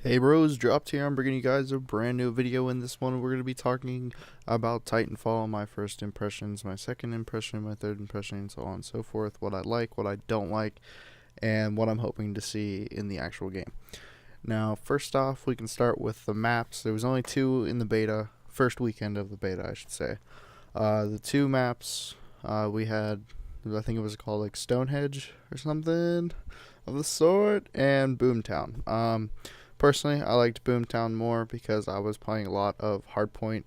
Hey bros, dropped here. I'm bringing you guys a brand new video. In this one, we're going to be talking about Titanfall, my first impressions, my second impression, my third impression, and so on and so forth. What I like, what I don't like, and what I'm hoping to see in the actual game. Now, first off, we can start with the maps. There was only two in the beta, first weekend of the beta, I should say. The two maps we had, I think it was called like Stonehenge or something of the sort, and Boomtown. Personally, I liked Boomtown more because I was playing a lot of Hardpoint,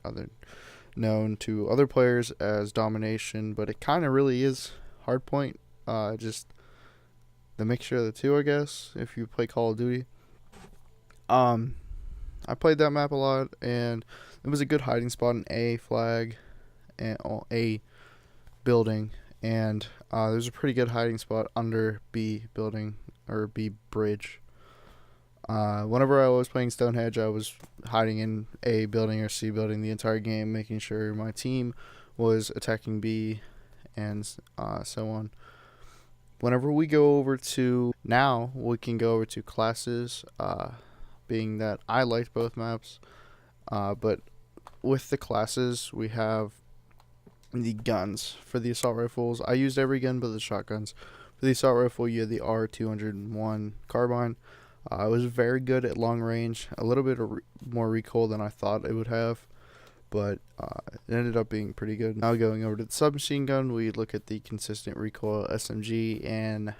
known to other players as Domination, but it kind of really is Hardpoint. Just the mixture of the two, I guess. If you play Call of Duty, um, I played that map a lot, and it was a good hiding spot in A flag and A building, and there's a pretty good hiding spot under B building or B bridge. Whenever I was playing Stonehenge, I was hiding in A building or C building the entire game, making sure my team was attacking B and so on. Whenever we go over to now, we can go over to classes, being that I liked both maps, but with the classes, we have the guns. For the assault rifles, I used every gun but the shotguns. For the assault rifle, you had the R201 carbine. I was very good at long range, a little bit more recoil than I thought it would have, but it ended up being pretty good. Now going over to the submachine gun, we look at the consistent recoil SMG, and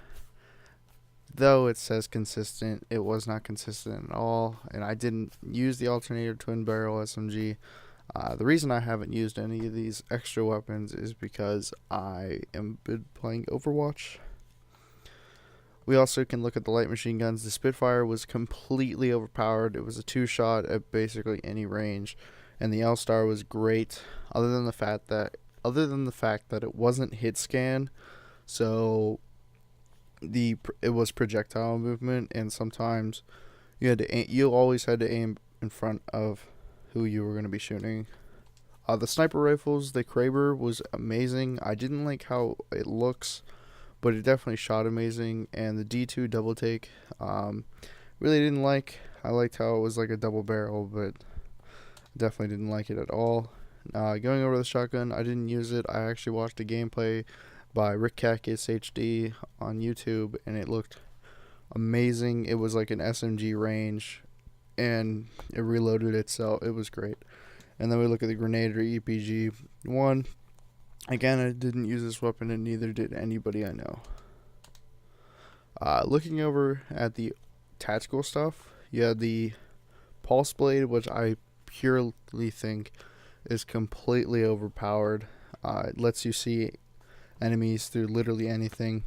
though it says consistent, it was not consistent at all, and I didn't use the alternator twin barrel SMG. The reason I haven't used any of these extra weapons is because I am playing Overwatch. We also can look at the light machine guns. The Spitfire was completely overpowered. It was a two-shot at basically any range, and the L-Star was great, other than the fact that it wasn't hit scan, so it was projectile movement, and sometimes you always had to aim in front of who you were going to be shooting. The sniper rifles, the Kraber was amazing. I didn't like how it looks, but it definitely shot amazing. And the D2 double take, really didn't like. I liked how it was like a double barrel, but definitely didn't like it at all. Going over the shotgun, I didn't use it. I actually watched a gameplay by Rick Kakis HD on YouTube, and it looked amazing. It was like an SMG range, and it reloaded itself. It was great. And then we look at the grenade or EPG one. Again, I didn't use this weapon, and neither did anybody I know. Looking over at the tactical stuff, you had the Pulse Blade, which I purely think is completely overpowered. It lets you see enemies through literally anything.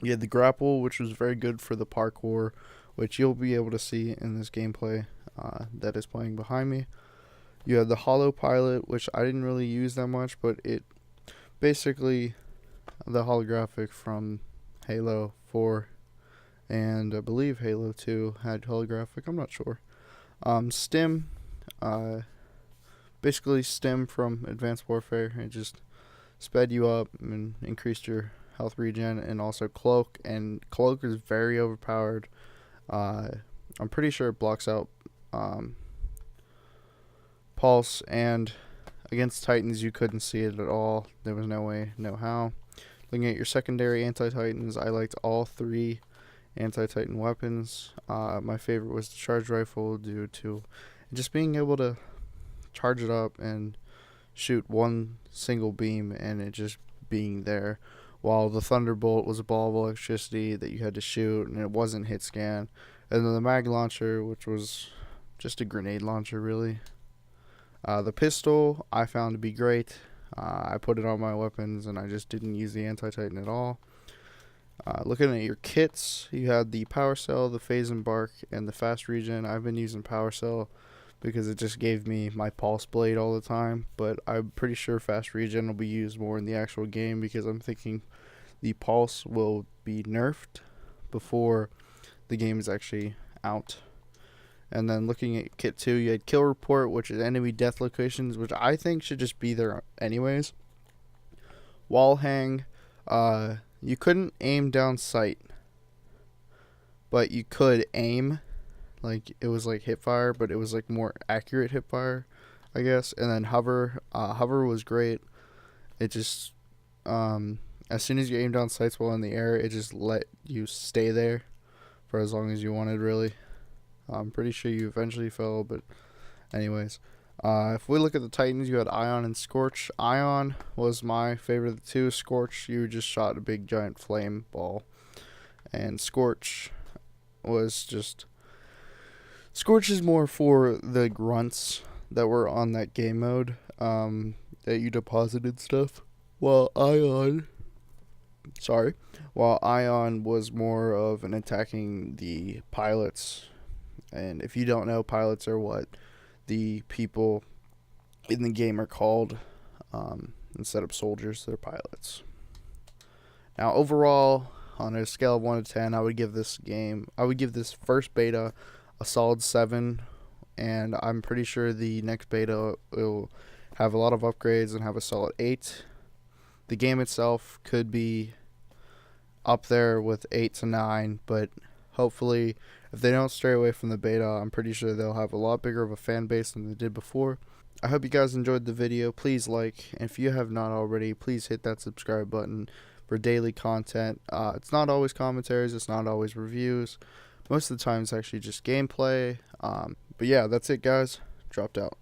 You had the Grapple, which was very good for the parkour, which you'll be able to see in this gameplay that is playing behind me. You had the Hollow Pilot, which I didn't really use that much, but it basically the holographic from Halo 4 and I believe Halo 2 had holographic. I'm not sure. Stim, basically Stim from Advanced Warfare. It just sped you up and increased your health regen, and also Cloak. And Cloak is very overpowered. I'm pretty sure it blocks out Pulse, and against Titans you couldn't see it at all. There was no way, no how. Looking at your secondary anti-Titans, I liked all three anti-Titan weapons. My favorite was the charge rifle due to just being able to charge it up and shoot one single beam and it just being there, while the Thunderbolt was a ball of electricity that you had to shoot and it wasn't hit scan. And then the mag launcher, which was just a grenade launcher really. The pistol I found to be great. I put it on my weapons and I just didn't use the anti-Titan at all. Looking at your kits, you had the Power Cell, the Phase Embark, and the Fast Regen. I've been using Power Cell because it just gave me my Pulse Blade all the time, but I'm pretty sure Fast Regen will be used more in the actual game because I'm thinking the Pulse will be nerfed before the game is actually out. And then looking at Kit 2, you had Kill Report, which is enemy death locations, which I think should just be there anyways. Wall Hang, you couldn't aim down sight, but you could aim. Like, it was like hip fire, but it was like more accurate hip fire, I guess. And then hover. Hover was great. It just, as soon as you aim down sights while in the air, it just let you stay there for as long as you wanted, really. I'm pretty sure you eventually fell, but anyways. If we look at the Titans, you had Ion and Scorch. Ion was my favorite of the two. Scorch, you just shot a big giant flame ball. And Scorch was just... Scorch is more for the grunts that were on that game mode, that you deposited stuff. While Ion was more of an attacking the pilots. And if you don't know, pilots are what the people in the game are called. Instead of soldiers, they're pilots. Now, overall, on a scale of 1 to 10, I would give this first beta a solid 7, and I'm pretty sure the next beta will have a lot of upgrades and have a solid 8. The game itself could be up there with 8 to 9, but hopefully, if they don't stray away from the beta, I'm pretty sure they'll have a lot bigger of a fan base than they did before. I hope you guys enjoyed the video. Please like, and if you have not already, please hit that subscribe button for daily content. It's not always commentaries, it's not always reviews. Most of the time it's actually just gameplay. But yeah, that's it, guys. Dropped out.